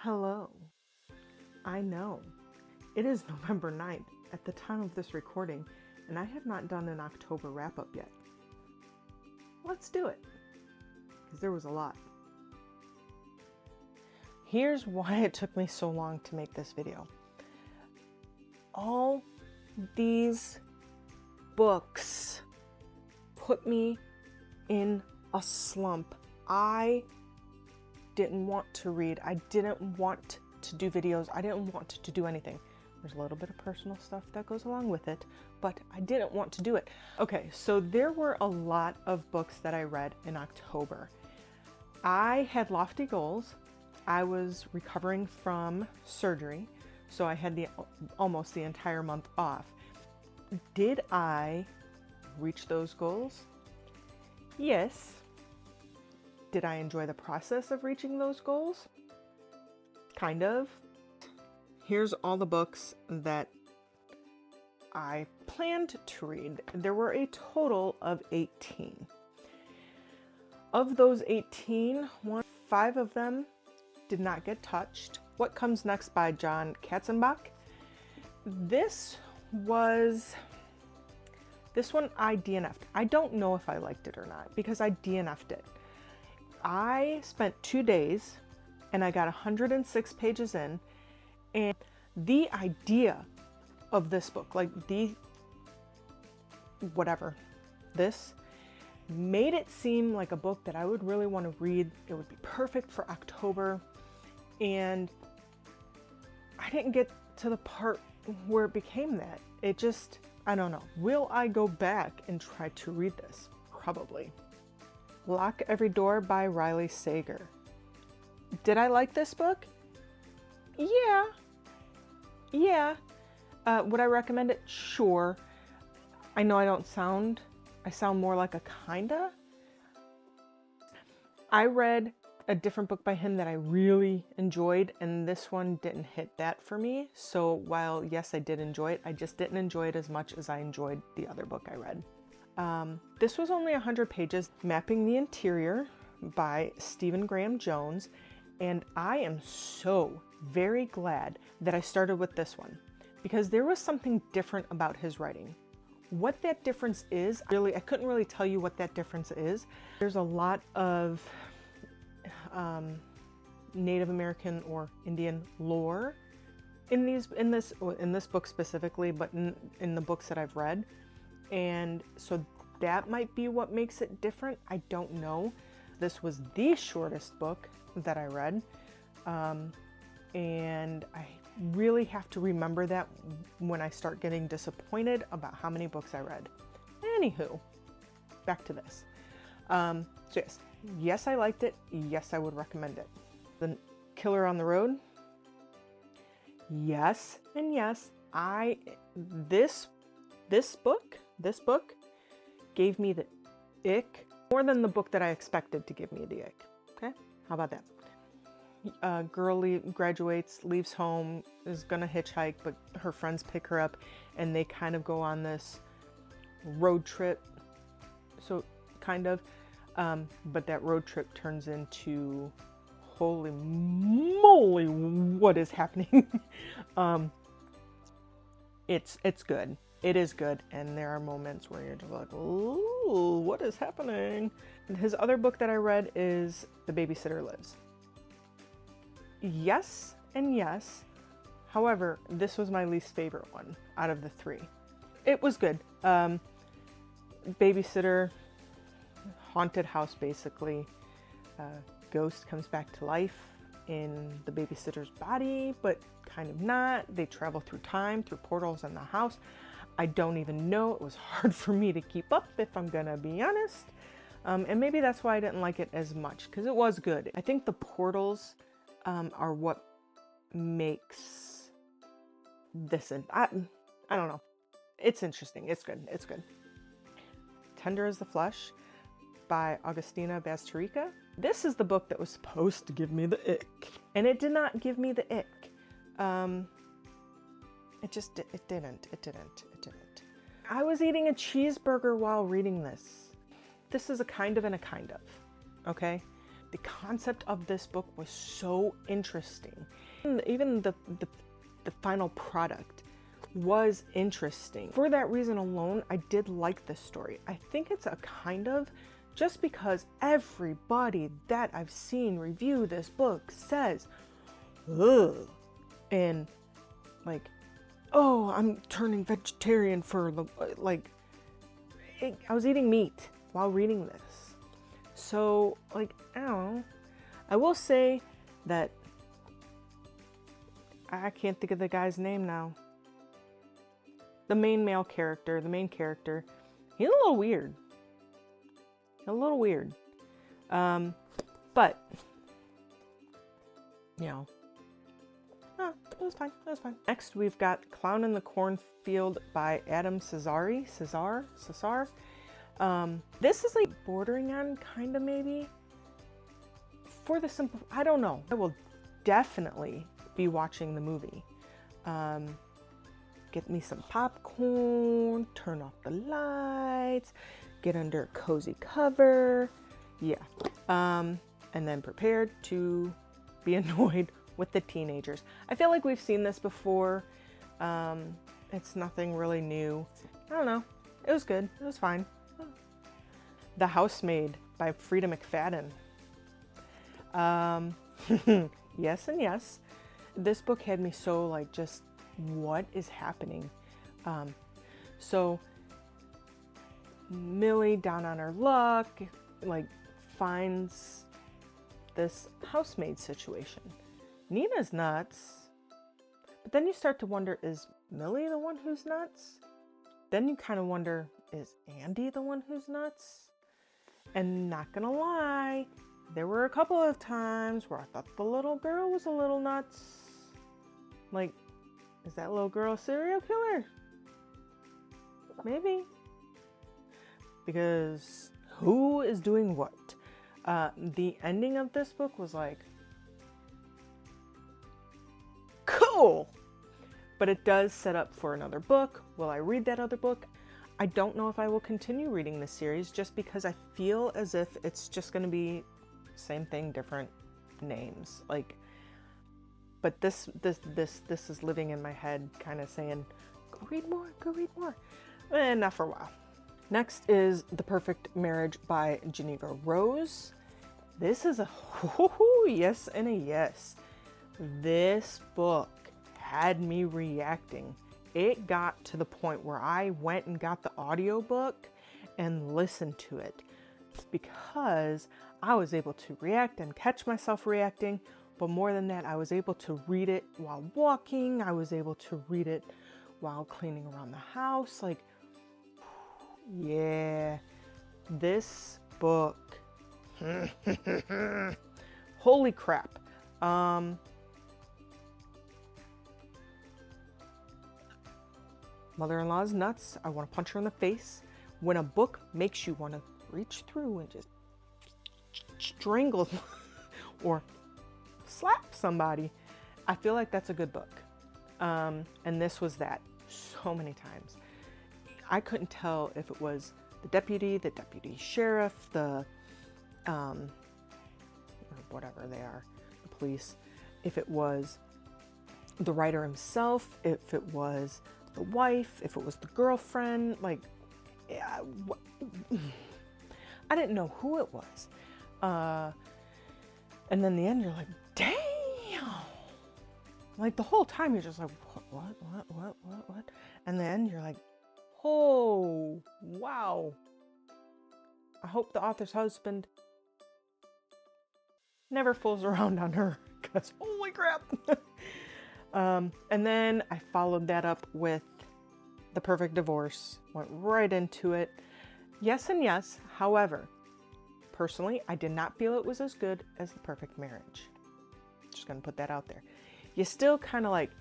Hello. I know. It is November 9th at the time of this recording, and I have not done an October wrap-up yet. Let's do it, because there was a lot. Here's why it took me so long to make this video. All these books put me in a slump. I didn't want to read. I didn't want to do videos. I didn't want to do anything. There's a little bit of personal stuff that goes along with it, but I didn't want to do it. Okay, so there were a lot of books that I read in October. I had lofty goals. I was recovering from surgery, so I had almost the entire month off. Did I reach those goals? Yes. Did I enjoy the process of reaching those goals? Kind of. Here's all the books that I planned to read. There were a total of 18. Of those 18, 5 of them did not get touched. What Comes Next by John Katzenbach. This one I DNF'd. I don't know if I liked it or not because I DNF'd it. I spent 2 days and I got 106 pages in, and the idea of this book, this made it seem like a book that I would really want to read. It would be perfect for October, and I didn't get to the part where it became that. It just, I don't know. Will I go back and try to read this? Probably. Lock Every Door by Riley Sager. Did I like this book? Yeah. Would I recommend it? Sure. I know I sound more like a kinda. I read a different book by him that I really enjoyed, and this one didn't hit that for me. So while yes, I did enjoy it, I just didn't enjoy it as much as I enjoyed the other book I read. This was only 100 pages, Mapping the Interior by Stephen Graham Jones, and I am so very glad that I started with this one because there was something different about his writing. What that difference is, I couldn't really tell you what that difference is. There's a lot of Native American or Indian lore in this book specifically, but in the books that I've read. And so that might be what makes it different. I don't know. This was the shortest book that I read. And I really have to remember that when I start getting disappointed about how many books I read. Anywho, back to this. So yes, I liked it. Yes, I would recommend it. The Killer on the Road. Yes, and yes, this book gave me the ick more than the book that I expected to give me the ick. Okay, how about that? Girl graduates, leaves home, is gonna hitchhike, but her friends pick her up, and they kind of go on this road trip. So kind of, but that road trip turns into holy moly, what is happening? It's good. It is good, and there are moments where you're just like, ooh, what is happening? And his other book that I read is The Babysitter Lives. Yes and yes. However, this was my least favorite one out of the 3. It was good. Babysitter, haunted house basically. Ghost comes back to life in the babysitter's body, but kind of not. They travel through time, through portals in the house. I don't even know. It was hard for me to keep up, if I'm gonna be honest. And maybe that's why I didn't like it as much, because it was good. I think the portals are what makes this, I don't know. It's interesting. It's good. It's good. Tender as the Flesh by Augustina Bazterrica. This is the book that was supposed to give me the ick, and it did not give me the ick. It didn't. I was eating a cheeseburger while reading this. This is a kind of and a kind of, okay? The concept of this book was so interesting. Even the final product was interesting. For that reason alone, I did like this story. I think it's a kind of, just because everybody that I've seen review this book says, ugh, and like, oh, I'm turning vegetarian for the, like, I was eating meat while reading this. So, like, I don't know. I will say that I can't think of the guy's name now. The main character, he's a little weird. But, you know, it was fine. Next, we've got Clown in the Cornfield by Adam Cesar. This is like bordering on kind of maybe. For the simple, I don't know. I will definitely be watching the movie. Get me some popcorn, turn off the lights, get under a cozy cover. Yeah. And then prepared to be annoyed with the teenagers. I feel like we've seen this before. It's nothing really new. I don't know. It was good. It was fine. The Housemaid by Frida McFadden. Yes and yes. This book had me so like, just what is happening? So Millie, down on her luck, like finds this housemaid situation. Nina's nuts, but then you start to wonder, is Millie the one who's nuts? Then you kind of wonder, is Andy the one who's nuts? And not gonna lie, there were a couple of times where I thought the little girl was a little nuts. Like, is that little girl a serial killer? Maybe. Because who is doing what? The ending of this book was like, cool! But it does set up for another book. Will I read that other book? I don't know if I will continue reading this series, just because I feel as if it's just going to be same thing, different names. Like, but this is living in my head, kind of saying, go read more. Not for a while. Next is The Perfect Marriage by Geneva Rose. This is a yes and a yes. This book had me reacting. It got to the point where I went and got the audiobook and listened to it, because I was able to react and catch myself reacting. But more than that, I was able to read it while walking. I was able to read it while cleaning around the house. Like, yeah, this book, holy crap. Mother-in-law's nuts. I want to punch her in the face. When a book makes you want to reach through and just strangle or slap somebody, I feel like that's a good book. And this was that so many times. I couldn't tell if it was the deputy sheriff, the or whatever they are, the police, if it was the writer himself, if it was the wife, if it was the girlfriend. Like, yeah, I didn't know who it was. And then the end, you're like, damn. Like, the whole time you're just like, what? And then you're like, oh, wow. I hope the author's husband never fools around on her, because holy crap. And then I followed that up with The Perfect Divorce. Went right into it. Yes and yes. However, personally, I did not feel it was as good as The Perfect Marriage. Just gonna put that out there. You still kind of like,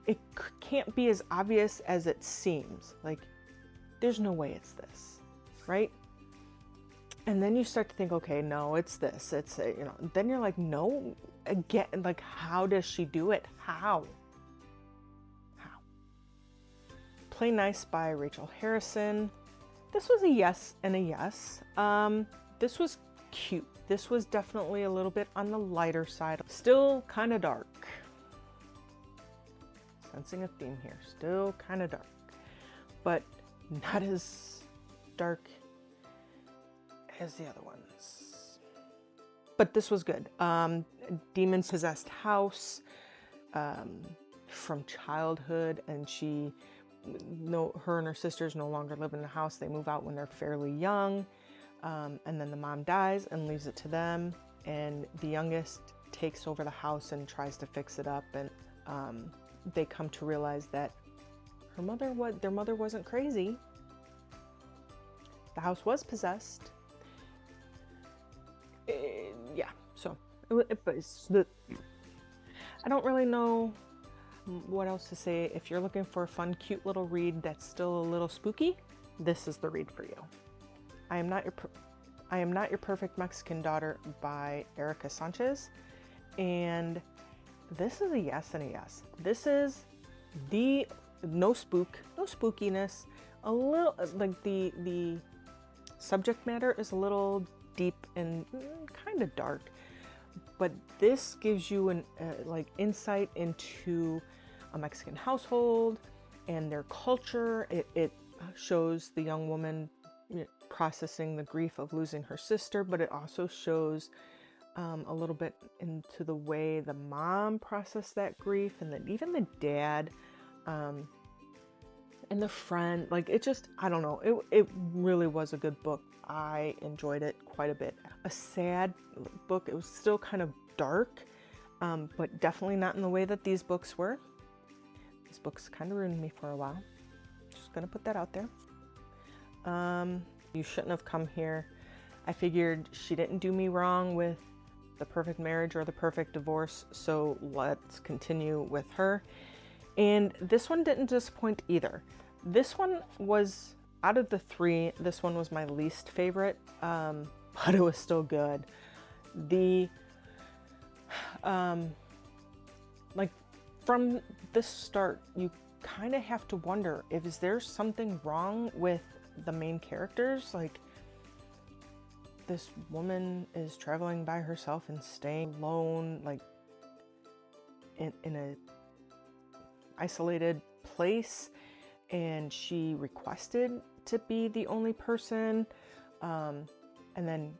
it can't be as obvious as it seems. Like, there's no way it's this, right? And then you start to think, okay, no, it's this. It's, you know, then you're like, no, again, like, how does she do it? How? Play Nice by Rachel Harrison. This was a yes and a yes. This was cute. This was definitely a little bit on the lighter side. Still kind of dark. Sensing a theme here. Still kind of dark. But not as dark as the other ones. But this was good. Demon-possessed house from childhood, and her and her sisters no longer live in the house. They move out when they're fairly young. And then the mom dies and leaves it to them, and the youngest takes over the house and tries to fix it up, and they come to realize that their mother wasn't crazy. The house was possessed. So I don't really know what else to say. If you're looking for a fun, cute little read that's still a little spooky, this is the read for you. I Am Not Your Perfect Mexican Daughter by Erica Sanchez. And this is a yes and a yes. This is no spookiness. A little, like the subject matter is a little deep and kind of dark. But this gives you an insight into a Mexican household and their culture. It shows the young woman processing the grief of losing her sister, but it also shows a little bit into the way the mom processed that grief, and then even the dad and the friend. I don't know, it really was a good book. I enjoyed it quite a bit. A sad book. It was still kind of dark, but definitely not in the way that these books were. These books kind of ruined me for a while. Just gonna put that out there. You shouldn't have come here. I figured she didn't do me wrong with The Perfect Marriage or The Perfect Divorce, so let's continue with her. And this one didn't disappoint either. This one was, out of the three, this one was my least favorite, but it was still good. From the start, you kind of have to wonder, is there something wrong with the main characters? Like, this woman is traveling by herself and staying alone, like in a isolated place, and she requested to be the only person, and then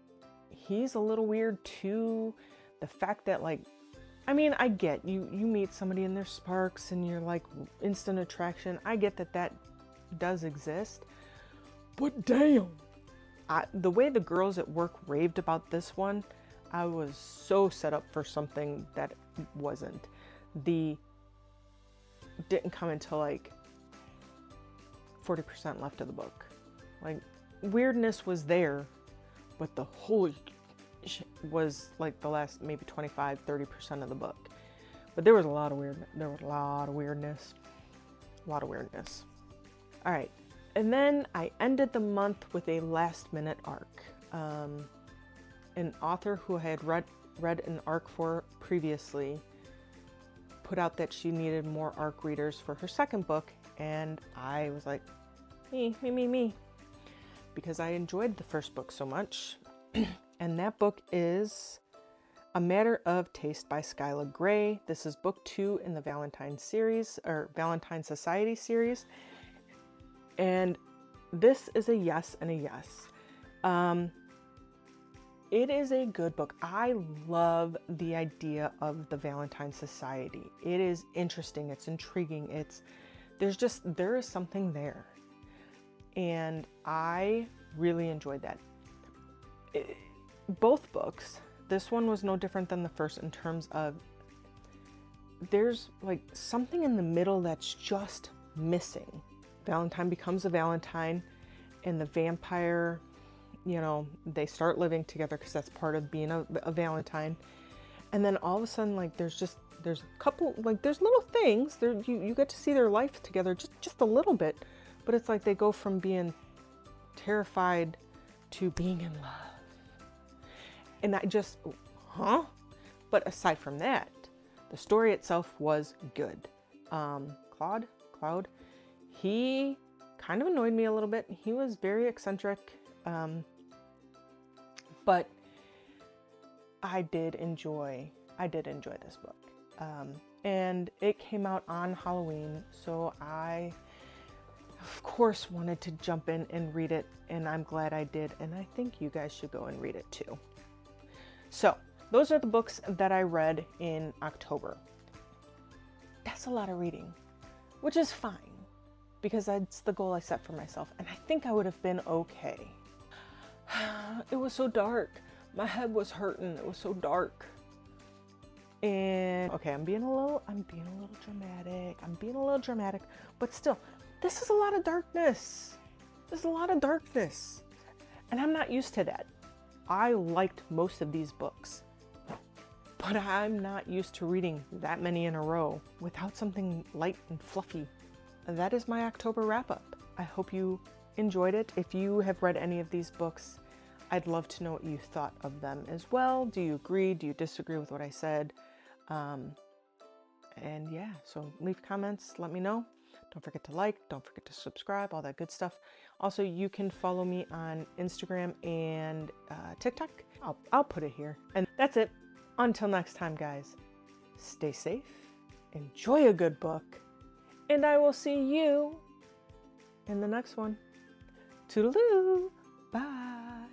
he's a little weird too. The fact that, I get you meet somebody and there's sparks and you're like instant attraction. I get that does exist. But damn, the way the girls at work raved about this one, I was so set up for something that wasn't. Didn't come until 40% left of the book. Weirdness was there, but the whole was the last maybe 25-30% of the book. But there was a lot of weirdness. All right. And then I ended the month with a last-minute arc. An author who I had read an arc for previously put out that she needed more arc readers for her second book, and I was like, me, because I enjoyed the first book so much. And that book is A Matter of Taste by Skyla Grey. This is book 2 in the Valentine series, or Valentine Society series. And this is a yes and a yes. It is a good book. I love the idea of the Valentine Society. It is interesting. It's intriguing. There is something there. And I really enjoyed that. Both books, this one was no different than the first in terms of there's something in the middle that's just missing. Valentine becomes a Valentine, and the vampire, they start living together because that's part of being a Valentine. And then all of a sudden, there's a couple, there's little things there. You get to see their life together just a little bit, but it's they go from being terrified to being in love. And I just, But aside from that, the story itself was good. Cloud, he kind of annoyed me a little bit. He was very eccentric, but I did enjoy this book. And it came out on Halloween, so I, of course, wanted to jump in and read it, and I'm glad I did, and I think you guys should go and read it too. So, those are the books that I read in October. That's a lot of reading, which is fine, because that's the goal I set for myself, and I think I would have been okay. It was so dark. My head was hurting. It was so dark. And okay, I'm being a little dramatic, but still, this is a lot of darkness. There's a lot of darkness. And I'm not used to that. I liked most of these books, but I'm not used to reading that many in a row without something light and fluffy. That is my October wrap-up. I hope you enjoyed it. If you have read any of these books, I'd love to know what you thought of them as well. Do you agree? Do you disagree with what I said? And yeah, so leave comments, let me know. Don't forget to like, don't forget to subscribe, all that good stuff. Also, you can follow me on Instagram and TikTok. I'll put it here. And that's it. Until next time, guys, stay safe, enjoy a good book, and I will see you in the next one. Toodaloo! Bye!